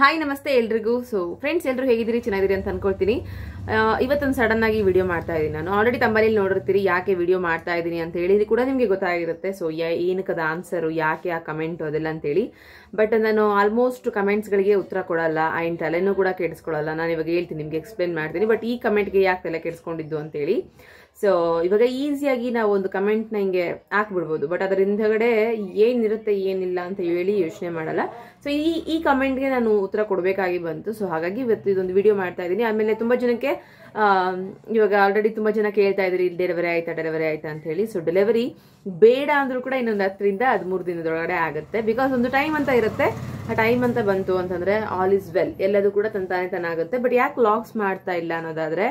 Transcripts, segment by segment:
Hi ನಮಸ್ತೆ ಎಲ್ರಿಗೂ. So friends, ಎಲ್ಲರೂ ಹೇಗಿದ್ದೀರಿ? ಚೆನ್ನಾಗಿದ್ದೀರಿ ಅಂತ ಅನ್ಕೊಳ್ತೀನಿ. ಇವತ್ತೊಂದು ಸಡನ್ ಆಗಿ ವಿಡಿಯೋ ಮಾಡ್ತಾ ಇದ್ದೀನಿ. ನಾನು ಆಲ್ರೆಡಿ ತಮ್ಮಲ್ಲಿ ನೋಡಿರ್ತೀರಿ ಯಾಕೆ ವಿಡಿಯೋ ಮಾಡ್ತಾ ಇದ್ದೀನಿ ಅಂತ ಹೇಳಿ ಕೂಡ ನಿಮಗೆ ಗೊತ್ತಾಗಿರುತ್ತೆ. ಸೊ ಏನಕ್ಕದ ಆನ್ಸರು, ಯಾಕೆ ಆ ಕಮೆಂಟ್ ಅದೆಲ್ಲ ಅಂತೇಳಿ. ಬಟ್ ನಾನು ಆಲ್ಮೋಸ್ಟ್ ಕಮೆಂಟ್ಸ್ಗಳಿಗೆ ಉತ್ತರ ಕೊಡಲ್ಲ ಆ್ಯಂಡ್ ತಲೆನೂ ಕೂಡ ಕೆಡಿಸ್ಕೊಳ್ಳಲ್ಲ. ನಾನು ಇವಾಗ ಹೇಳ್ತೀನಿ, ನಿಮಗೆ ಎಕ್ಸ್ಪ್ಲೇನ್ ಮಾಡ್ತೀನಿ. ಬಟ್ ಈ ಕಮೆಂಟ್ಗೆ ಯಾಕೆ ತಲೆ ಕೆಡಿಸ್ಕೊಂಡಿದ್ದು ಅಂತೇಳಿ. ಸೊ ಇವಾಗ ಈಸಿಯಾಗಿ ನಾವು ಒಂದು ಕಮೆಂಟ್ನ ಹಿಂಗೆ ಹಾಕ್ಬಿಡ್ಬೋದು. ಬಟ್ ಅದರ ಹಿಂದಗಡೆ ಏನಿರುತ್ತೆ ಏನಿಲ್ಲ ಅಂತ ಹೇಳಿ ಯೋಚನೆ ಮಾಡಲ್ಲ. ಸೊ ಈ ಕಮೆಂಟ್ಗೆ ನಾನು ಉತ್ತರ ಕೊಡಬೇಕಾಗಿ ಬಂತು. ಸೊ ಹಾಗಾಗಿ ಇವತ್ತು ಇದೊಂದು ವಿಡಿಯೋ ಮಾಡ್ತಾ ಇದ್ದೀನಿ. ಆಮೇಲೆ ತುಂಬಾ ಜನಕ್ಕೆ ಇವಾಗ ಆಲ್ರೆಡಿ ತುಂಬಾ ಜನ ಕೇಳ್ತಾ ಇದ್ರಿ, ಡೆಲಿವರಿ ಆಯ್ತಾ ಅಂತ ಹೇಳಿ. ಸೊ ಡೆಲಿವರಿ ಬೇಡ ಅಂದ್ರೂ ಕೂಡ ಇನ್ನೊಂದು 10 ರಿಂದ 13 ದಿನದೊಳಗಡೆ ಆಗುತ್ತೆ. ಬಿಕಾಸ್ ಒಂದು ಟೈಮ್ ಅಂತ ಇರುತ್ತೆ. ಆ ಟೈಮ್ ಅಂತ ಬಂತು ಅಂತಂದ್ರೆ ಆಲ್ ಇಸ್ ವೆಲ್, ಎಲ್ಲದೂ ಕೂಡ ತಾನಾಗುತ್ತೆ. ಬಟ್ ಯಾಕೆ ವ್ಲಾಗ್ಸ್ ಮಾಡ್ತಾ ಇಲ್ಲ ಅನ್ನೋದಾದ್ರೆ,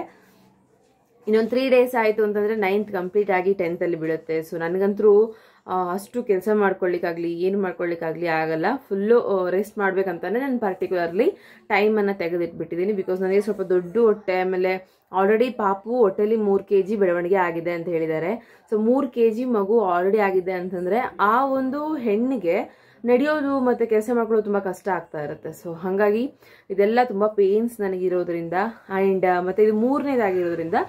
ಇನ್ನೊಂದು 3 days ಆಯಿತು ಅಂತಂದರೆ 9th ಕಂಪ್ಲೀಟ್ ಆಗಿ 10th ಅಲ್ಲಿ ಬೀಳುತ್ತೆ. ಸೊ ನನಗಂತರೂ ಅಷ್ಟು ಕೆಲಸ ಮಾಡ್ಕೊಳ್ಳಿಕ್ಕಾಗಲಿ ಏನು ಮಾಡ್ಕೊಳ್ಳಿಕ್ಕಾಗಲಿ ಆಗಲ್ಲ. ಫುಲ್ಲು ರೆಸ್ಟ್ ಮಾಡ್ಬೇಕಂತಾನೆ ನಾನು ಪರ್ಟಿಕ್ಯುಲರ್ಲಿ ಟೈಮನ್ನು ತೆಗೆದಿಟ್ಬಿಟ್ಟಿದ್ದೀನಿ. ಬಿಕಾಸ್ ನನಗೆ ಸ್ವಲ್ಪ ದೊಡ್ಡ ಹೊಟ್ಟೆ, ಆಮೇಲೆ ಆಲ್ರೆಡಿ ಪಾಪು ಹೊಟ್ಟೆಲಿ 3 kg ಬೆಳವಣಿಗೆ ಆಗಿದೆ ಅಂತ ಹೇಳಿದ್ದಾರೆ. ಸೊ 3 kg ಮಗು ಆಲ್ರೆಡಿ ಆಗಿದೆ ಅಂತಂದರೆ ಆ ಒಂದು ಹೆಣ್ಣಿಗೆ ನಡೆಯೋದು ಮತ್ತು ಕೆಲಸ ಮಾಡ್ಕೊಳ್ಳೋದು ತುಂಬ ಕಷ್ಟ ಆಗ್ತಾ ಇರುತ್ತೆ. ಸೊ ಹಾಗಾಗಿ ಇದೆಲ್ಲ ತುಂಬ ಪೇನ್ಸ್ ನನಗಿರೋದ್ರಿಂದ ಆ್ಯಂಡ್ ಮತ್ತು ಇದು 3ನೇದಾಗಿರೋದ್ರಿಂದ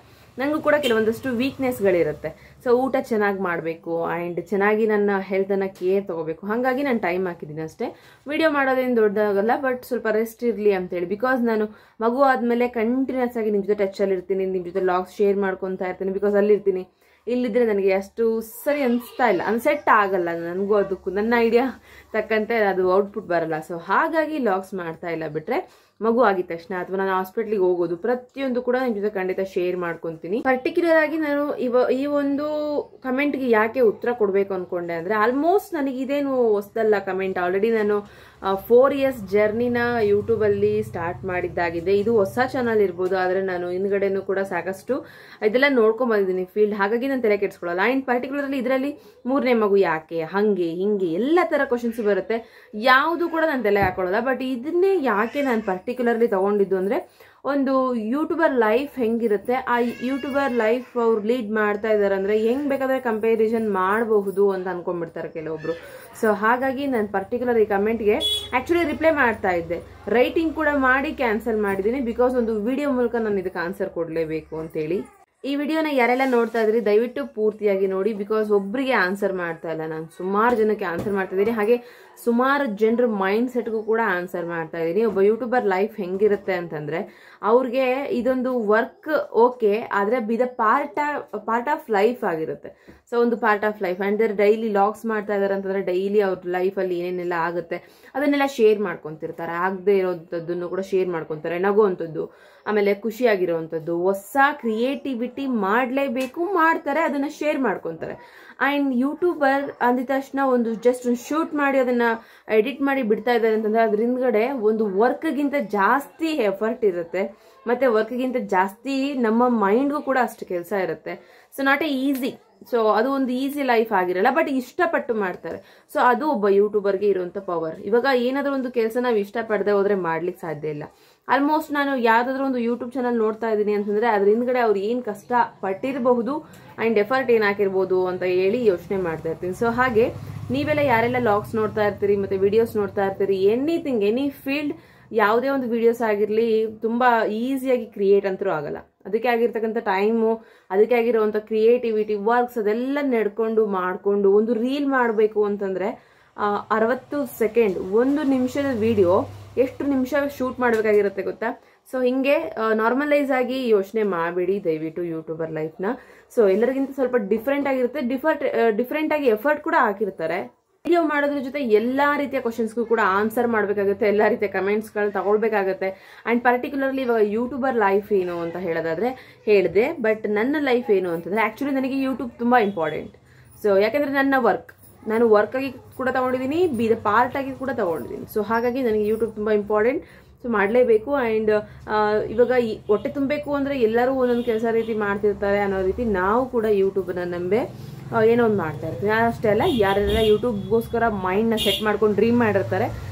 ನನಗೂ ಕೂಡ ಕೆಲವೊಂದಷ್ಟು ವೀಕ್ನೆಸ್ಗಳಿರುತ್ತೆ. ಸೊ ಊಟ ಚೆನ್ನಾಗಿ ಮಾಡಬೇಕು ಆ್ಯಂಡ್ ಚೆನ್ನಾಗಿ ನನ್ನ ಹೆಲ್ತನ್ನು ಕೇರ್ ತೊಗೋಬೇಕು. ಹಾಗಾಗಿ ನಾನು ಟೈಮ್ ಹಾಕಿದ್ದೀನಿ ಅಷ್ಟೇ. ವಿಡಿಯೋ ಮಾಡೋದೇನು ದೊಡ್ಡದಾಗಲ್ಲ, ಬಟ್ ಸ್ವಲ್ಪ ರೆಸ್ಟ್ ಇರಲಿ ಅಂತೇಳಿ. ಬಿಕಾಸ್ ನಾನು ಮಗು ಆದಮೇಲೆ ಕಂಟಿನ್ಯೂಸ್ ಆಗಿ ನಿಮ್ಮ ಜೊತೆ ಟಚಲ್ಲಿ ಇರ್ತೀನಿ, ನಿಮ್ಮ ಜೊತೆ ಲಾಗ್ಸ್ ಶೇರ್ ಮಾಡ್ಕೊತಾ ಇರ್ತೀನಿ. ಬಿಕಾಸ್ ಅಲ್ಲಿರ್ತೀನಿ. ಇಲ್ಲಿದ್ರೆ ನನಗೆ ಅಷ್ಟು ಸರಿ ಅನಿಸ್ತಾ ಇಲ್ಲ, ಸೆಟ್ ಆಗಲ್ಲ ನನಗೂ. ಅದಕ್ಕೂ ನನ್ನ ಐಡಿಯಾ ತಕ್ಕಂತೆ ಅದು ಔಟ್ಪುಟ್ ಬರಲ್ಲ. ಸೊ ಹಾಗಾಗಿ ಲಾಗ್ಸ್ ಮಾಡ್ತಾ ಇಲ್ಲ. ಬಿಟ್ರೆ ಮಗು ಆಗಿದ ತಕ್ಷಣ ಅಥವಾ ನಾನು ಹಾಸ್ಪಿಟ್ಲಿಗೆ ಹೋಗೋದು ಪ್ರತಿಯೊಂದು ಕೂಡ ನಿಮ್ಮ ಜೊತೆ ಖಂಡಿತ ಶೇರ್ ಮಾಡ್ಕೊತೀನಿ. ಪರ್ಟಿಕ್ಯುಲರ್ ಆಗಿ ನಾನು ಈ ಒಂದು ಕಮೆಂಟ್ಗೆ ಯಾಕೆ ಉತ್ತರ ಕೊಡಬೇಕು ಅನ್ಕೊಂಡೆ ಅಂದ್ರೆ, ಆಲ್ಮೋಸ್ಟ್ ನನಗೆ ಇದೇನು ಹೊಸದಲ್ಲ ಕಮೆಂಟ್. ಆಲ್ರೆಡಿ ನಾನು 4 years ಜರ್ನಿನ ಯೂಟ್ಯೂಬಲ್ಲಿ ಸ್ಟಾರ್ಟ್ ಮಾಡಿದ್ದಾಗಿದೆ. ಇದು ಹೊಸ ಚಾನಲ್ ಇರ್ಬೋದು, ಆದರೆ ನಾನು ಹಿಂದ್ಗಡೆನೂ ಕೂಡ ಸಾಕಷ್ಟು ಇದೆಲ್ಲ ನೋಡ್ಕೊಂಡ್ ಬಂದಿದ್ದೀನಿ ಫೀಲ್ಡ್. ಹಾಗಾಗಿ ನಾನು ತಲೆ ಕೆಡಿಸ್ಕೊಳ್ಳಲ್ಲ. ಆ್ಯಂಡ್ ಪರ್ಟಿಕ್ಯುಲರ್ಲಿ ಇದರಲ್ಲಿ 3ನೇ ಮಗು ಯಾಕೆ, ಹಂಗೆ ಹಿಂಗೆ ಎಲ್ಲ ಥರ ಕ್ವಶನ್ಸ್ ಬರುತ್ತೆ. ಯಾವುದು ಕೂಡ ನಾನು ತಲೆ ಹಾಕೊಳ್ಳಲ್ಲ. ಬಟ್ ಇದನ್ನೇ ಯಾಕೆ ನಾನು ಪರ್ಟಿಕ್ಯುಲರ್ಲಿ ತಗೊಂಡಿದ್ದು ಅಂದರೆ, ಒಂದು ಯೂಟ್ಯೂಬರ್ ಲೈಫ್ ಹೆಂಗಿರುತ್ತೆ, ಆ ಯೂಟ್ಯೂಬರ್ ಲೈಫ್ ಅವ್ರು ಲೀಡ್ ಮಾಡ್ತಾ ಇದ್ದಾರೆ ಅಂದರೆ ಹೆಂಗೆ ಬೇಕಾದರೆ ಕಂಪ್ಯಾರಿಸನ್ ಮಾಡಬಹುದು ಅಂತ ಅನ್ಕೊಂಡ್ಬಿಡ್ತಾರೆ ಕೆಲವೊಬ್ರು. ಸೊ ಹಾಗಾಗಿ ನಾನು ಪರ್ಟಿಕ್ಯುಲರ್ ಈ ಕಮೆಂಟ್ಗೆ ಆ್ಯಕ್ಚುಲಿ ರಿಪ್ಲೈ ಮಾಡ್ತಾ ಇದ್ದೆ, ರೈಟಿಂಗ್ ಕೂಡ ಮಾಡಿ ಕ್ಯಾನ್ಸಲ್ ಮಾಡಿದ್ದೀನಿ. ಬಿಕಾಸ್ ಒಂದು ವಿಡಿಯೋ ಮೂಲಕ ನಾನು ಇದಕ್ಕೆ ಆನ್ಸರ್ ಕೊಡಲೇಬೇಕು ಅಂತೇಳಿ. ಈ ವಿಡಿಯೋನ ಯಾರೆಲ್ಲ ನೋಡ್ತಾ ಇದ್ರಿ ದಯವಿಟ್ಟು ಪೂರ್ತಿಯಾಗಿ ನೋಡಿ. ಬಿಕಾಸ್ ಒಬ್ಬರಿಗೆ ಆನ್ಸರ್ ಮಾಡ್ತಾ ಇಲ್ಲ, ನಾನು ಸುಮಾರು ಜನಕ್ಕೆ ಆನ್ಸರ್ ಮಾಡ್ತಾ ಇದ್ದೀನಿ. ಹಾಗೆ ಸುಮಾರು ಜನರ ಮೈಂಡ್ ಸೆಟ್ಗೂ ಕೂಡ ಆನ್ಸರ್ ಮಾಡ್ತಾ ಇದ್ದೀನಿ. ಒಬ್ಬ ಯೂಟ್ಯೂಬರ್ ಲೈಫ್ ಹೆಂಗಿರುತ್ತೆ ಅಂತಂದ್ರೆ, ಅವ್ರಿಗೆ ಇದೊಂದು ವರ್ಕ್ ಓಕೆ, ಆದರೆ ಇದು ಪಾರ್ಟ್ ಆಫ್ ಲೈಫ್ ಆಗಿರುತ್ತೆ. ಸೊ ಒಂದು part of life and daily logs ಮಾಡ್ತಾ ಇದಾರೆ ಅಂತಂದ್ರೆ ಡೈಲಿ ಅವ್ರ ಲೈಫಲ್ಲಿ ಏನೇನೆಲ್ಲ ಆಗುತ್ತೆ ಅದನ್ನೆಲ್ಲ ಶೇರ್ ಮಾಡ್ಕೊತಿರ್ತಾರೆ. ಆಗದೆ ಇರೋಂಥದ್ದನ್ನು ಕೂಡ ಶೇರ್ ಮಾಡ್ಕೊತಾರೆ, ನಗುವಂಥದ್ದು, ಆಮೇಲೆ ಖುಷಿಯಾಗಿರೋವಂಥದ್ದು, ಹೊಸ ಕ್ರಿಯೇಟಿವಿಟಿ ಮಾಡಲೇಬೇಕು, ಮಾಡ್ತಾರೆ, ಅದನ್ನ ಶೇರ್ ಮಾಡ್ಕೊತಾರೆ. ಆ್ಯಂಡ್ ಯೂಟ್ಯೂಬರ್ ಅಂದಿದ ತಕ್ಷಣ ಒಂದು ಜಸ್ಟ್ ಒಂದು ಶೂಟ್ ಮಾಡಿ ಅದನ್ನ ಎಡಿಟ್ ಮಾಡಿ ಬಿಡ್ತಾ ಇದ್ದಾರೆ ಅಂತಂದ್ರೆ ಅದ್ರ ಹಿಂದ್ಗಡೆ ಒಂದು ವರ್ಕ್ಗಿಂತ ಜಾಸ್ತಿ ಎಫರ್ಟ್ ಇರುತ್ತೆ. ಮತ್ತೆ ವರ್ಕ್ಗಿಂತ ಜಾಸ್ತಿ ನಮ್ಮ ಮೈಂಡ್ಗೂ ಕೂಡ ಅಷ್ಟು ಕೆಲಸ ಇರುತ್ತೆ. So not A easy. So ಅದು ಒಂದು ಈಸಿ ಲೈಫ್ ಆಗಿರಲ್ಲ, ಬಟ್ ಇಷ್ಟಪಟ್ಟು ಮಾಡ್ತಾರೆ. ಸೊ ಅದು ಒಬ್ಬ ಯೂಟ್ಯೂಬರ್ಗೆ ಇರುವಂಥ ಪವರ್. ಇವಾಗ ಏನಾದರೂ ಒಂದು ಕೆಲಸ ನಾವು ಇಷ್ಟಪಡದೆ ಹೋದ್ರೆ ಮಾಡ್ಲಿಕ್ಕೆ ಸಾಧ್ಯ ಇಲ್ಲ. ಆಲ್ಮೋಸ್ಟ್ ನಾನು ಯಾವುದಾದ್ರೂ ಒಂದು ಯೂಟ್ಯೂಬ್ ಚಾನಲ್ ನೋಡ್ತಾ ಇದ್ದೀನಿ ಅಂತಂದ್ರೆ ಅದ್ರ ಹಿಂದ್ಗಡೆ ಅವ್ರು ಏನು ಕಷ್ಟ ಪಟ್ಟಿರಬಹುದು ಆ್ಯಂಡ್ ಎಫರ್ಟ್ ಏನು ಹಾಕಿರ್ಬೋದು ಅಂತ ಹೇಳಿ ಯೋಚನೆ ಮಾಡ್ತಾ ಇರ್ತೀನಿ. ಸೊ ಹಾಗೆ ನೀವೆಲ್ಲ ಯಾರೆಲ್ಲ ಲಾಗ್ಸ್ ನೋಡ್ತಾ ಇರ್ತೀರಿ ಮತ್ತು ವಿಡಿಯೋಸ್ ನೋಡ್ತಾ ಇರ್ತೀರಿ, ಎನಿಥಿಂಗ್ ಎನಿ ಫೀಲ್ಡ್, ಯಾವುದೇ ಒಂದು ವಿಡಿಯೋಸ್ ಆಗಿರಲಿ ತುಂಬ ಈಸಿಯಾಗಿ ಕ್ರಿಯೇಟ್ ಅಂತರೂ ಆಗಲ್ಲ. ಅದಕ್ಕೆ ಆಗಿರ್ತಕ್ಕಂಥ ಟೈಮು, ಅದಕ್ಕೆ ಆಗಿರುವಂಥ ಕ್ರಿಯೇಟಿವಿಟಿ, ವರ್ಕ್ಸ್ ಅದೆಲ್ಲ ನಡ್ಕೊಂಡು ಮಾಡಿಕೊಂಡು ಒಂದು ರೀಲ್ ಮಾಡಬೇಕು ಅಂತಂದರೆ 60 ಸೆಕೆಂಡ್, 1 ನಿಮಿಷದ ವಿಡಿಯೋ ಎಷ್ಟು ನಿಮಿಷ ಶೂಟ್ ಮಾಡಬೇಕಾಗಿರುತ್ತೆ ಗೊತ್ತಾ? ಸೊ ಹಿಂಗೆ ನಾರ್ಮಲೈಸ್ ಆಗಿ ಯೋಚನೆ ಮಾಡಬೇಡಿ ದಯವಿಟ್ಟು ಯೂಟ್ಯೂಬರ್ ಲೈಫ್ನ. ಸೊ ಎಲ್ಲರಿಗಿಂತ ಸ್ವಲ್ಪ ಡಿಫ್ರೆಂಟ್ ಆಗಿರುತ್ತೆ. ಡಿಫ್ರೆಂಟ್ ಆಗಿ ಎಫರ್ಟ್ ಕೂಡ ಹಾಕಿರ್ತಾರೆ. ವಿಡಿಯೋ ಮಾಡೋದ್ರ ಜೊತೆ ಎಲ್ಲಾ ರೀತಿಯ ಕ್ವಶನ್ಸ್ಗೂ ಕೂಡ ಆನ್ಸರ್ ಮಾಡಬೇಕಾಗುತ್ತೆ, ಎಲ್ಲಾ ರೀತಿಯ ಕಮೆಂಟ್ಸ್ಗಳನ್ನ ತಗೊಳ್ಬೇಕಾಗುತ್ತೆ. ಆ್ಯಂಡ್ ಪರ್ಟಿಕ್ಯುಲರ್ಲಿ ಇವಾಗ ಯೂಟ್ಯೂಬರ್ ಲೈಫ್ ಏನು ಅಂತ ಹೇಳೋದಾದ್ರೆ ಹೇಳಿದೆ. ಬಟ್ ನನ್ನ ಲೈಫ್ ಏನು ಅಂತಂದ್ರೆ, ಆ್ಯಕ್ಚುಲಿ ನನಗೆ ಯೂಟ್ಯೂಬ್ ತುಂಬ ಇಂಪಾರ್ಟೆಂಟ್. ಸೊ ಯಾಕೆಂದರೆ ನನ್ನ ನಾನು ವರ್ಕಾಗಿ ಕೂಡ ತಗೊಂಡಿದ್ದೀನಿ, ಪಾರ್ಟ್ ಆಗಿ ಕೂಡ ತಗೊಂಡಿದ್ದೀನಿ. ಸೊ ಹಾಗಾಗಿ ನನಗೆ ಯೂಟ್ಯೂಬ್ ತುಂಬ ಇಂಪಾರ್ಟೆಂಟ್. ಸೊ ಮಾಡಲೇಬೇಕು. ಆ್ಯಂಡ್ ಇವಾಗ ಹೊಟ್ಟೆ ತುಂಬಬೇಕು ಅಂದರೆ ಎಲ್ಲರೂ ಒಂದೊಂದು ಕೆಲಸ ರೀತಿ ಮಾಡ್ತಿರ್ತಾರೆ ಅನ್ನೋ ರೀತಿ ನಾವು ಕೂಡ ಯೂಟ್ಯೂಬನ್ನ ನಂಬೆ ಏನೋ ಒಂದು ಮಾಡ್ತಾ ಇರ್ತೀವಿ. ನಾನು ಅಷ್ಟೇ ಅಲ್ಲ, ಯಾರೆಲ್ಲ ಯೂಟ್ಯೂಬ್ಗೋಸ್ಕರ ಮೈಂಡ್ನ ಸೆಟ್ ಮಾಡ್ಕೊಂಡು ಡ್ರೀಮ್ ಮಾಡಿರ್ತಾರೆ,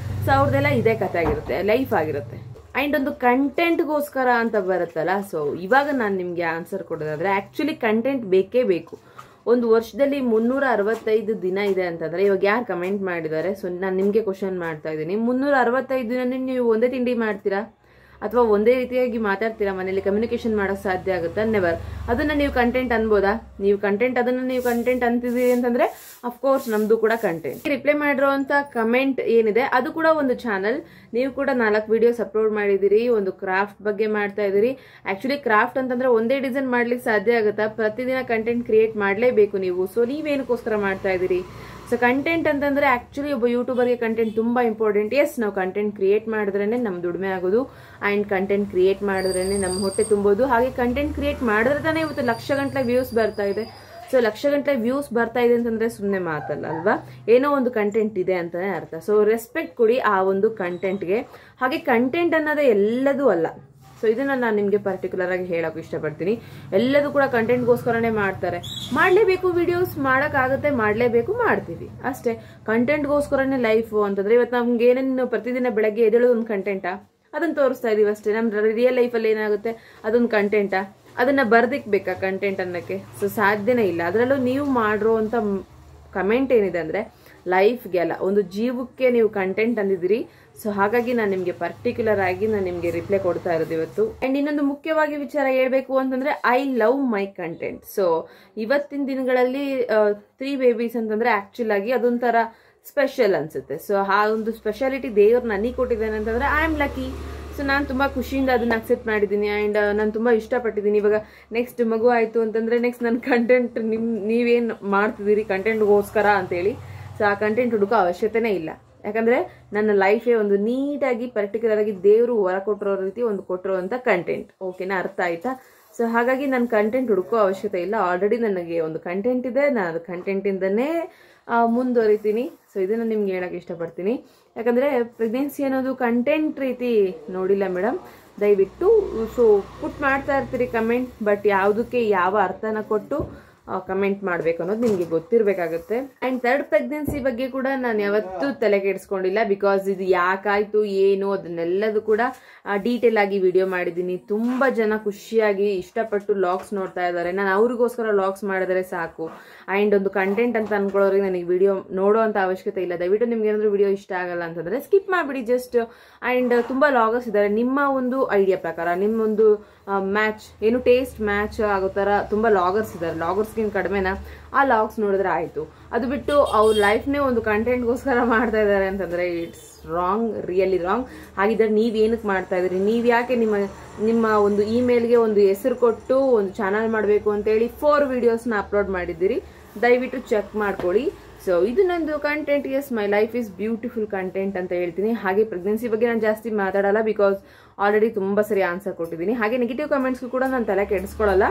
ಸೊ ಅವ್ರದ್ದೆಲ್ಲ ಇದೇ ಕಥೆ ಆಗಿರುತ್ತೆ, ಲೈಫ್ ಆಗಿರುತ್ತೆ. ಆ್ಯಂಡ್ ಒಂದು ಕಂಟೆಂಟ್ಗೋಸ್ಕರ ಅಂತ ಬರುತ್ತಲ್ಲ. ಸೊ ಇವಾಗ ನಾನು ನಿಮಗೆ ಆನ್ಸರ್ ಕೊಡೋದಾದ್ರೆ, ಆ್ಯಕ್ಚುಲಿ ಕಂಟೆಂಟ್ ಬೇಕೇ ಬೇಕು. ಒಂದು ವರ್ಷದಲ್ಲಿ 365 ದಿನ ಇದೆ ಅಂತಂದ್ರೆ ಇವಾಗ ಯಾರು ಕಮೆಂಟ್ ಮಾಡಿದ್ದಾರೆ, ಸೊ ನಾನು ನಿಮಗೆ ಕ್ವಶನ್ ಮಾಡ್ತಾ ಇದ್ದೀನಿ, 365 ದಿನ ನೀವು ಒಂದೇ ತಿಂಡಿ ಮಾಡ್ತೀರಾ ಅಥವಾ ಒಂದೇ ರೀತಿಯಾಗಿ ಮಾತಾಡ್ತೀರಾ, ಮನೇಲಿ ಕಮ್ಯುನಿಕೇಶನ್ ಮಾಡೋಕೆ ಸಾಧ್ಯ ಆಗುತ್ತಾ? ನೆವರ್. ಅದನ್ನ ನೀವು ಕಂಟೆಂಟ್ ಅನ್ಬೋದಾ? ಅದನ್ನ ನೀವು ಕಂಟೆಂಟ್ ಅಂತಿದ್ದೀರಿ ಅಂತಂದ್ರೆ ಅಫ್ಕೋರ್ಸ್ ನಮ್ದು ಕೂಡ ಕಂಟೆಂಟ್. ರಿಪ್ಲೈ ಮಾಡಿರೋಂಥ ಕಮೆಂಟ್ ಏನಿದೆ ಅದು ಕೂಡ ಒಂದು ಚಾನಲ್. ನೀವು ಕೂಡ 4 ವಿಡಿಯೋಸ್ ಅಪ್ಲೋಡ್ ಮಾಡಿದಿರಿ, ಒಂದು ಕ್ರಾಫ್ಟ್ ಬಗ್ಗೆ ಮಾಡ್ತಾ ಇದ್ದೀರಿ. ಆಕ್ಚುಲಿ ಕ್ರಾಫ್ಟ್ ಅಂತಂದ್ರೆ ಒಂದೇ ಡಿಸೈನ್ ಮಾಡ್ಲಿಕ್ಕೆ ಸಾಧ್ಯ ಆಗುತ್ತಾ? ಪ್ರತಿದಿನ ಕಂಟೆಂಟ್ ಕ್ರಿಯೇಟ್ ಮಾಡಲೇಬೇಕು ನೀವು. ಸೊ ನೀವೇನಕ್ಕೋಸ್ಕರ ಮಾಡ್ತಾ ಇದ್ದೀರಿ? ಸೊ ಕಂಟೆಂಟ್ ಅಂತಂದ್ರೆ ಆಕ್ಚುಲಿ ಒಬ್ಬ ಯೂಟ್ಯೂಬರ್ಗೆ ಕಂಟೆಂಟ್ ತುಂಬಾ ಇಂಪಾರ್ಟೆಂಟ್. ಎಸ್, ನಾವು ಕಂಟೆಂಟ್ ಕ್ರಿಯೇಟ್ ಮಾಡಿದ್ರೇನೆ ನಮ್ ದುಡಿಮೆ ಆಗೋದು, ಅಂಡ್ ಕಂಟೆಂಟ್ ಕ್ರಿಯೇಟ್ ಮಾಡಿದ್ರೇನೆ ನಮ್ಮ ಹೊಟ್ಟೆ ತುಂಬೋದು. ಹಾಗೆ ಕಂಟೆಂಟ್ ಕ್ರಿಯೇಟ್ ಮಾಡಿದ್ರೆ ತಾನೇ ಇವತ್ತು ಲಕ್ಷ ಗಂಟಲೆ ವ್ಯೂಸ್ ಬರ್ತಾ ಇದೆ. ಸೊ ಲಕ್ಷ ಗಂಟಲೆ ವ್ಯೂಸ್ ಬರ್ತಾ ಇದೆ ಅಂತಂದ್ರೆ ಸುಮ್ಮನೆ ಮಾತಲ್ಲ ಅಲ್ವಾ, ಏನೋ ಒಂದು ಕಂಟೆಂಟ್ ಇದೆ ಅಂತಾನೆ ಅರ್ಥ. ಸೊ ರೆಸ್ಪೆಕ್ಟ್ ಕೊಡಿ ಆ ಒಂದು ಕಂಟೆಂಟ್ಗೆ. ಹಾಗೆ ಕಂಟೆಂಟ್ ಅನ್ನೋದೇ ಎಲ್ಲದೂ ಅಲ್ಲ. ಸೊ ಇದನ್ನ ನಾನು ನಿಮ್ಗೆ ಪರ್ಟಿಕ್ಯುಲರ್ ಆಗಿ ಹೇಳಕ್ ಇಷ್ಟಪಡ್ತೀನಿ. ಎಲ್ಲದೂ ಕೂಡ ಕಂಟೆಂಟ್ಗೋಸ್ಕರನೇ ಮಾಡ್ತಾರೆ. ಮಾಡ್ಲೇಬೇಕು, ವಿಡಿಯೋಸ್ ಮಾಡಕ್ಕಾಗತ್ತೆ, ಮಾಡ್ಲೇಬೇಕು, ಮಾಡ್ತೀವಿ ಅಷ್ಟೇ. ಕಂಟೆಂಟ್ಗೋಸ್ಕರನೇ ಲೈಫ್ ಅಂತಂದ್ರೆ ಇವತ್ತು ನಮ್ಗೆ ಏನೇನು ಪ್ರತಿದಿನ ಬೆಳಗ್ಗೆ ಎದ್ದೇಳೋದು ಒಂದು ಕಂಟೆಂಟಾ, ಅದನ್ನ ತೋರಿಸ್ತಾ ಇದೀವಿ ಅಷ್ಟೇ. ನಮ್ ರಿಯಲ್ ಲೈಫಲ್ಲಿ ಏನಾಗುತ್ತೆ ಅದೊಂದು ಕಂಟೆಂಟಾ? ಅದನ್ನ ಬರ್ದಿಕ್ಬೇಕಾ ಕಂಟೆಂಟ್ ಅನ್ನಕ್ಕೆ? ಸೊ ಸಾಧ್ಯನೇ ಇಲ್ಲ. ಅದರಲ್ಲೂ ನೀವು ಮಾಡಿರೋ ಅಂತ ಕಮೆಂಟ್ ಏನಿದೆ ಅಂದ್ರೆ ಲೈಫ್ಗೆ ಅಲ್ಲ, ಒಂದು ಜೀವಕ್ಕೆ ನೀವು ಕಂಟೆಂಟ್ ಅಂದಿದ್ದೀರಿ. ಸೊ ಹಾಗಾಗಿ ನಾನು ನಿಮ್ಗೆ ಪರ್ಟಿಕ್ಯುಲರ್ ಆಗಿ ನಾನು ನಿಮ್ಗೆ ರಿಪ್ಲೈ ಕೊಡ್ತಾ ಇರೋದು ಇವತ್ತು. ಅಂಡ್ ಇನ್ನೊಂದು ಮುಖ್ಯವಾಗಿ ವಿಚಾರ ಹೇಳ್ಬೇಕು ಅಂತಂದ್ರೆ I love my content. So ಇವತ್ತಿನ ದಿನಗಳಲ್ಲಿ 3 ಬೇಬೀಸ್ ಅಂತಂದ್ರೆ ಆಕ್ಚುಲ್ ಆಗಿ ಅದೊಂಥರ ಸ್ಪೆಷಲ್ ಅನ್ಸುತ್ತೆ. ಸೊ ಆ ಒಂದು ಸ್ಪೆಷಾಲಿಟಿ ದೇವ್ರು ನನಗೆ ಕೊಟ್ಟಿದ್ದೇನೆ ಅಂತಂದ್ರೆ ಐ ಆಮ್ ಲಕ್ಕಿ. ಸೊ ನಾನು ತುಂಬಾ ಖುಷಿಯಿಂದ ಅದನ್ನ ಅಕ್ಸೆಪ್ಟ್ ಮಾಡಿದ್ದೀನಿ. ಅಂಡ್ ನಾನು ತುಂಬಾ ಇಷ್ಟಪಟ್ಟಿದ್ದೀನಿ. ಇವಾಗ ನೆಕ್ಸ್ಟ್ ಮಗು ಆಯ್ತು ಅಂತಂದ್ರೆ ನೆಕ್ಸ್ಟ್ ನನ್ನ ಕಂಟೆಂಟ್ ನೀವೇನ್ ಮಾಡ್ತಿದ್ದೀರಿ ಕಂಟೆಂಟ್ಗೋಸ್ಕರ ಅಂತೇಳಿ, ಸೊ ಆ ಕಂಟೆಂಟ್ ಹುಡುಕೋ ಅವಶ್ಯಕತೆನೇ ಇಲ್ಲ. ಯಾಕಂದ್ರೆ ನನ್ನ ಲೈಫೇ ಒಂದು ನೀಟಾಗಿ ಪರ್ಟಿಕ್ಯುಲರ್ ಆಗಿ ದೇವರು ಹೊರ ಕೊಟ್ಟಿರೋ ರೀತಿ ಒಂದು ಕೊಟ್ಟಿರುವಂತ ಕಂಟೆಂಟ್. ಓಕೆನಾ, ಅರ್ಥ ಆಯ್ತಾ? ಸೊ ಹಾಗಾಗಿ ನಾನು ಕಂಟೆಂಟ್ ಹುಡುಕೋ ಅವಶ್ಯಕತೆ ಇಲ್ಲ. ಆಲ್ರೆಡಿ ನನಗೆ ಒಂದು ಕಂಟೆಂಟ್ ಇದೆ, ನಾನು ಅದು ಕಂಟೆಂಟ್ ಇಂದನೇ ಮುಂದುವರಿತೀನಿ. ಸೊ ಇದನ್ನ ನಿಮ್ಗೆ ಹೇಳಕ್ ಇಷ್ಟಪಡ್ತೀನಿ. ಯಾಕಂದ್ರೆ ಪ್ರೆಗ್ನೆನ್ಸಿ ಅನ್ನೋದು ಕಂಟೆಂಟ್ ರೀತಿ ನೋಡಿಲ್ಲ ಮೇಡಮ್, ದಯವಿಟ್ಟು. ಸೊ ಪುಟ್ ಮಾಡ್ತಾ ಇರ್ತೀರಿ ಕಮೆಂಟ್, ಬಟ್ ಯಾವುದಕ್ಕೆ ಯಾವ ಅರ್ಥನ ಕೊಟ್ಟು ಕಮೆಂಟ್ ಮಾಡ್ಬೇಕು ಅನ್ನೋದು ನಿಮ್ಗೆ ಗೊತ್ತಿರ್ಬೇಕಾಗುತ್ತೆ. ಅಂಡ್ 3rd ಪ್ರೆಗ್ನೆನ್ಸಿ ಬಗ್ಗೆ ಕೂಡ ನಾನು ಯಾವತ್ತೂ ತಲೆ ಕೆಡಿಸ್ಕೊಂಡಿಲ್ಲ. ಬಿಕಾಸ್ ಇದು ಯಾಕಾಯ್ತು ಏನು ಅದನ್ನೆಲ್ಲದು ಕೂಡ ಡೀಟೇಲ್ ಆಗಿ ವಿಡಿಯೋ ಮಾಡಿದ್ದೀನಿ. ತುಂಬಾ ಜನ ಖುಷಿಯಾಗಿ ಇಷ್ಟಪಟ್ಟು ಲಾಗ್ಸ್ ನೋಡ್ತಾ ಇದ್ದಾರೆ. ನಾನು ಅವ್ರಿಗೋಸ್ಕರ ಲಾಗ್ಸ್ ಮಾಡಿದ್ರೆ ಸಾಕು. ಅಂಡ್ ಒಂದು ಕಂಟೆಂಟ್ ಅಂತ ಅನ್ಕೊಳ್ಳೋರಿಗೆ ನನಗೆ ವಿಡಿಯೋ ನೋಡೋ ಅಂತ ಅವಶ್ಯಕತೆ ಇಲ್ಲ. ದಯವಿಟ್ಟು ನಿಮ್ಗೆ ಏನಾದ್ರು ವಿಡಿಯೋ ಇಷ್ಟ ಆಗಲ್ಲ ಅಂತಂದ್ರೆ ಸ್ಕಿಪ್ ಮಾಡ್ಬಿಡಿ ಜಸ್ಟ್. ಅಂಡ್ ತುಂಬಾ ಲಾಗರ್ಸ್ ಇದ್ದಾರೆ, ನಿಮ್ಮ ಒಂದು ಐಡಿಯಾ ಪ್ರಕಾರ ನಿಮ್ಮೊಂದು ಮ್ಯಾಚ್ ಏನು ಟೇಸ್ಟ್ ಮ್ಯಾಚ್ ಆಗೋ ತರ ತುಂಬಾ ಲಾಗರ್ಸ್ ಇದ್ದಾರೆ. ಲಾಗರ್ಸ್ಗಿಂತ ಕಡಿಮೆನಾ ಆ ಲಾಗ್ಸ್ ನೋಡಿದ್ರೆ ಆಯ್ತು. ಅದು ಬಿಟ್ಟು ಅವ್ರ ಲೈಫ್ನೇ ಒಂದು ಕಂಟೆಂಟ್ಗೋಸ್ಕರ ಮಾಡ್ತಾ ಇದ್ದಾರೆ ಅಂತಂದ್ರೆ ಇಟ್ಸ್ ರಾಂಗ್, ರಿಯಲಿ ರಾಂಗ್. ಹಾಗಿದ್ರೆ ನೀವ್ ಏನಕ್ಕೆ ಮಾಡ್ತಾ ಇದ್ರಿ? ನೀವ್ ಯಾಕೆ ನಿಮ್ಮ ಒಂದು ಇಮೇಲ್ಗೆ ಒಂದು ಹೆಸರು ಕೊಟ್ಟು ಒಂದು ಚಾನಲ್ ಮಾಡಬೇಕು ಅಂತ ಹೇಳಿ 4 ವಿಡಿಯೋಸ್ನ ಅಪ್ಲೋಡ್ ಮಾಡಿದ್ದೀರಿ? ದಯವಿಟ್ಟು ಚೆಕ್ ಮಾಡ್ಕೊಳ್ಳಿ. ಸೊ ಇದು ನಂದು content. Yes, my life is beautiful content ಅಂತ ಹೇಳ್ತೀನಿ. ಹಾಗೆ ಪ್ರೆಗ್ನೆನ್ಸಿ ಬಗ್ಗೆ ನಾನು ಜಾಸ್ತಿ ಮಾತಾಡಲ್ಲ, ಬಿಕಾಸ್ ಆಲ್ರೆಡಿ ತುಂಬಾ ಸರಿ ಆನ್ಸರ್ ಕೊಟ್ಟಿದ್ದೀನಿ. ಹಾಗೆ ನೆಗೆಟಿವ್ ಕಮೆಂಟ್ಸ್ ಕೂಡ ನಾನು ತಲೆ ಕೆಡಿಸ್ಕೊಳ್ಳಲ್ಲ.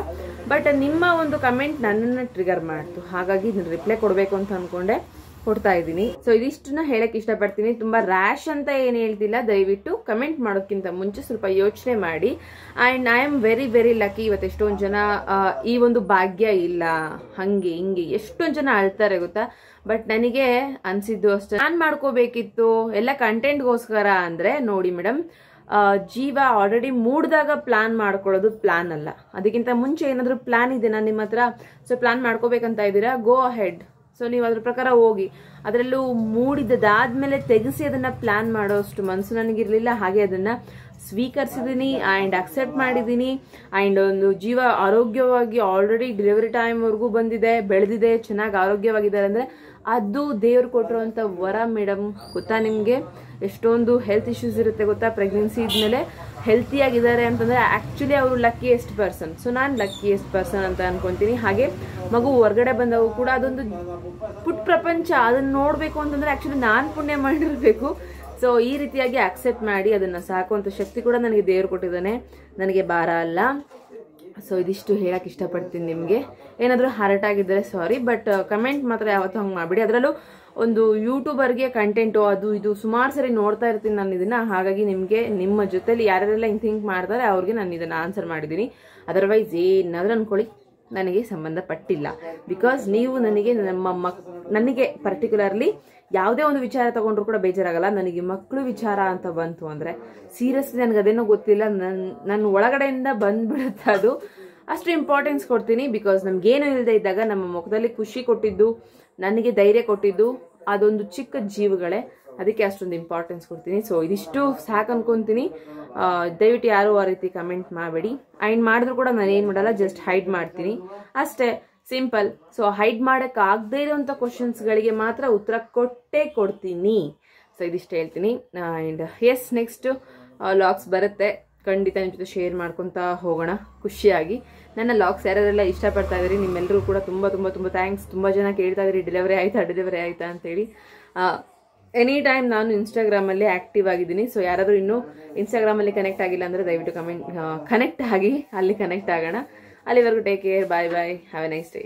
ಬಟ್ ನಿಮ್ಮ ಒಂದು ಕಮೆಂಟ್ ನನ್ನನ್ನು ಟ್ರಿಗರ್ ಮಾಡ್ತು, ಹಾಗಾಗಿ ರಿಪ್ಲೈ ಕೊಡಬೇಕು ಅಂತ ಅನ್ಕೊಂಡೆ, ಕೊಡ್ತಾ ಇದ್ದೀನಿ. ಸೊ ಇದಿಷ್ಟನ್ನ ಹೇಳಕ್ ಇಷ್ಟಪಡ್ತೀನಿ. ತುಂಬಾ ರ್ಯಾಶ್ ಅಂತ ಏನ್ ಹೇಳ್ತಿಲ್ಲ. ದಯವಿಟ್ಟು ಕಮೆಂಟ್ ಮಾಡೋದಕ್ಕಿಂತ ಮುಂಚೆ ಸ್ವಲ್ಪ ಯೋಚನೆ ಮಾಡಿ. And I am very very lucky. ಇವತ್ತು ಎಷ್ಟೊಂದು ಜನ ಈ ಒಂದು ಭಾಗ್ಯ ಇಲ್ಲ, ಹಂಗೆ ಹಿಂಗೆ ಎಷ್ಟೊಂದು ಜನ ಅಳ್ತಾರೆ ಗೊತ್ತಾ. ಬಟ್ ನನಗೆ ಅನ್ಸಿದ್ದು ಅಷ್ಟೇ, ನಾನ್ ಮಾಡ್ಕೋಬೇಕಿತ್ತು ಎಲ್ಲ ಕಂಟೆಂಟ್ಗೋಸ್ಕರ ಅಂದ್ರೆ ನೋಡಿ ಮೇಡಮ್, ಜೀವ ಆಲ್ರೆಡಿ ಮೂಡ್ದಾಗ ಪ್ಲಾನ್ ಮಾಡ್ಕೊಳ್ಳೋದು ಪ್ಲಾನ್ ಅಲ್ಲ. ಅದಕ್ಕಿಂತ ಮುಂಚೆ ಏನಾದ್ರು ಪ್ಲಾನ್ ಇದೆನಾ ನಿಮ್ಮ ಹತ್ರ? ಸೊ ಪ್ಲಾನ್ ಮಾಡ್ಕೋಬೇಕಂತ ಇದ್ದೀರಾ, ಗೋ ಅಹೆಡ್. ಸೊ ನೀವು ಅದ್ರ ಪ್ರಕಾರ ಹೋಗಿ. ಅದರಲ್ಲೂ ಮೂಡಿದಾದ್ಮೇಲೆ ತೆಗೆಸಿ ಅದನ್ನ ಪ್ಲಾನ್ ಮಾಡೋಷ್ಟು ಮನಸ್ಸು ನನಗಿರ್ಲಿಲ್ಲ. ಹಾಗೆ ಅದನ್ನ ಸ್ವೀಕರಿಸಿದೀನಿ ಅಂಡ್ ಅಕ್ಸೆಪ್ಟ್ ಮಾಡಿದೀನಿ. ಅಂಡ್ ಒಂದು ಜೀವ ಆರೋಗ್ಯವಾಗಿ ಆಲ್ರೆಡಿ ಡೆಲಿವರಿ ಟೈಮ್ ವರ್ಗೂ ಬಂದಿದೆ, ಬೆಳೆದಿದೆ, ಚೆನ್ನಾಗಿ ಆರೋಗ್ಯವಾಗಿದ್ದಾರೆ ಅಂದ್ರೆ ಅದು ದೇವ್ರು ಕೊಟ್ಟಿರುವಂತ ವರ ಮೇಡಮ್. ಗೊತ್ತಾ ನಿಮ್ಗೆ ಎಷ್ಟೊಂದು ಹೆಲ್ತ್ ಇಶ್ಯೂಸ್ ಇರುತ್ತೆ ಗೊತ್ತಾ ಪ್ರೆಗ್ನೆನ್ಸಿ ಇದ್ಮೇಲೆ. ಹೆಲ್ತಿ ಆಗಿದ್ದಾರೆ ಅಂತಂದ್ರೆ ಆಕ್ಚುಲಿ ಅವರು ಲಕ್ಕಿಯೆಸ್ಟ್ ಪರ್ಸನ್. ಸೊ ನಾನು ಲಕ್ಕಿಯೆಸ್ಟ್ ಪರ್ಸನ್ ಅಂತ ಅನ್ಕೊಂತೀನಿ. ಹಾಗೆ ಮಗು ಹೊರಗಡೆ ಬಂದವು ಕೂಡ ಅದೊಂದು ಪುಟ್ ಪ್ರಪಂಚ, ಅದನ್ನ ನೋಡ್ಬೇಕು ಅಂತಂದ್ರೆ ಆಕ್ಚುಲಿ ನಾನ್ ಪುಣ್ಯ ಮಾಡಿರ್ಬೇಕು. ಸೊ ಈ ರೀತಿಯಾಗಿ ಅಕ್ಸೆಪ್ಟ್ ಮಾಡಿ ಅದನ್ನ ಸಾಕುವಂತ ಶಕ್ತಿ ಕೂಡ ನನಗೆ ದೇವ್ರು ಕೊಟ್ಟಿದ್ದಾನೆ, ನನಗೆ ಭಾರ ಅಲ್ಲ. ಸೊ ಇದಿಷ್ಟು ಹೇಳಕ್ ಇಷ್ಟಪಡ್ತೀನಿ. ನಿಮ್ಗೆ ಏನಾದ್ರು ಹರ್ಟ್ ಆಗಿದ್ರೆ ಸಾರಿ, ಬಟ್ ಕಮೆಂಟ್ ಮಾತ್ರ ಯಾವತ್ತೂ ಹಂಗೆ ಮಾಡ್ಬಿಡಿ. ಅದರಲ್ಲೂ ಒಂದು ಯೂಟ್ಯೂಬರ್ಗೆ ಕಂಟೆಂಟು ಅದು ಇದು ಸುಮಾರು ಸರಿ ನೋಡ್ತಾ ಇರ್ತೀನಿ ನಾನು ಇದನ್ನ. ಹಾಗಾಗಿ ನಿಮ್ಗೆ ನಿಮ್ಮ ಜೊತೆಲಿ ಯಾರೆಲ್ಲ ಹಿಂಗೆ ಥಿಂಕ್ ಮಾಡ್ತಾರೆ ಅವ್ರಿಗೆ ನಾನು ಇದನ್ನ ಆನ್ಸರ್ ಮಾಡಿದ್ದೀನಿ. ಅದರ್ವೈಸ್ ಏನಾದ್ರೂ ಅನ್ಕೊಳ್ಳಿ, ನನಗೆ ಸಂಬಂಧಪಟ್ಟಿಲ್ಲ. ಬಿಕಾಸ್ ನೀವು ನನಗೆ ನನಗೆ ಪರ್ಟಿಕ್ಯುಲರ್ಲಿ ಯಾವುದೇ ಒಂದು ವಿಚಾರ ತಗೊಂಡ್ರು ಕೂಡ ಬೇಜಾರಾಗಲ್ಲ. ನನಗೆ ಮಕ್ಕಳು ವಿಚಾರ ಅಂತ ಬಂತು ಅಂದ್ರೆ ಸೀರಿಯಸ್ಲಿ ನನಗೆ ಅದೇನೋ ಗೊತ್ತಿಲ್ಲ, ನನ್ನ ಒಳಗಡೆಯಿಂದ ಬಂದ್ಬಿಡುತ್ತೆ ಅದು. ಅಷ್ಟು ಇಂಪಾರ್ಟೆನ್ಸ್ ಕೊಡ್ತೀನಿ. ಬಿಕಾಸ್ ನಮ್ಗೇನು ಇಲ್ಲದೆ ಇದ್ದಾಗ ನಮ್ಮ ಮುಖದಲ್ಲಿ ಖುಷಿ ಕೊಟ್ಟಿದ್ದು, ನನಗೆ ಧೈರ್ಯ ಕೊಟ್ಟಿದ್ದು ಅದೊಂದು ಚಿಕ್ಕ ಜೀವಗಳೇ. ಅದಕ್ಕೆ ಅಷ್ಟೊಂದು ಇಂಪಾರ್ಟೆನ್ಸ್ ಕೊಡ್ತೀನಿ. ಸೊ ಇದಿಷ್ಟು ಸಾಕು ಅನ್ಕೊಂತೀನಿ. ದಯವಿಟ್ಟು ಯಾರು ಆ ರೀತಿ ಕಮೆಂಟ್ ಮಾಡಬೇಡಿ. ಆ್ಯಂಡ್ ಮಾಡಿದ್ರು ಕೂಡ ನಾನು ಏನು ಮಾಡಲ್ಲ, ಜಸ್ಟ್ ಹೈಡ್ ಮಾಡ್ತೀನಿ ಅಷ್ಟೇ, ಸಿಂಪಲ್. ಸೊ ಹೈಡ್ ಮಾಡೋಕ್ಕಾಗದೇ ಇರೋಂಥ ಕ್ವಶನ್ಸ್ಗಳಿಗೆ ಮಾತ್ರ ಉತ್ತರ ಕೊಡ್ತೀನಿ. ಸೊ ಇದಿಷ್ಟು ಹೇಳ್ತೀನಿ. ಆ್ಯಂಡ್ ಎಸ್, ನೆಕ್ಸ್ಟ್ ಲಾಗ್ಸ್ ಬರುತ್ತೆ, ಖಂಡಿತ ನಿಮ್ಮ ಜೊತೆ ಶೇರ್ ಮಾಡ್ಕೊತಾ ಹೋಗೋಣ ಖುಷಿಯಾಗಿ. ನನ್ನ ಲಾಗ್ಸ್ ಯಾರೆಲ್ಲ ಇಷ್ಟಪಡ್ತಾ ಇದ್ದೀರಿ ನಿಮ್ಮೆಲ್ಲರೂ ಕೂಡ ತುಂಬ ತುಂಬ ತುಂಬ ಥ್ಯಾಂಕ್ಸ್. ತುಂಬ ಜನ ಕೇಳ್ತಾ ಇದ್ದೀರಿ ಡೆಲಿವರಿ ಆಯಿತಾ ಅಂತೇಳಿ. ಎನಿ ಟೈಮ್ ನಾನು ಇನ್ಸ್ಟಾಗ್ರಾಮಲ್ಲಿ ಆ್ಯಕ್ಟಿವ್ ಆಗಿದ್ದೀನಿ. ಸೊ ಯಾರಾದರೂ ಇನ್ನೂ ಇನ್ಸ್ಟಾಗ್ರಾಮಲ್ಲಿ ಕನೆಕ್ಟ್ ಆಗಿಲ್ಲ ಅಂದರೆ ದಯವಿಟ್ಟು ಕನೆಕ್ಟ್ ಆಗಿ ಅಲ್ಲಿ ಕನೆಕ್ಟ್ ಆಗೋಣ. ಅಲ್ಲಿವರೆಗೂ take care, bye bye, have a nice day.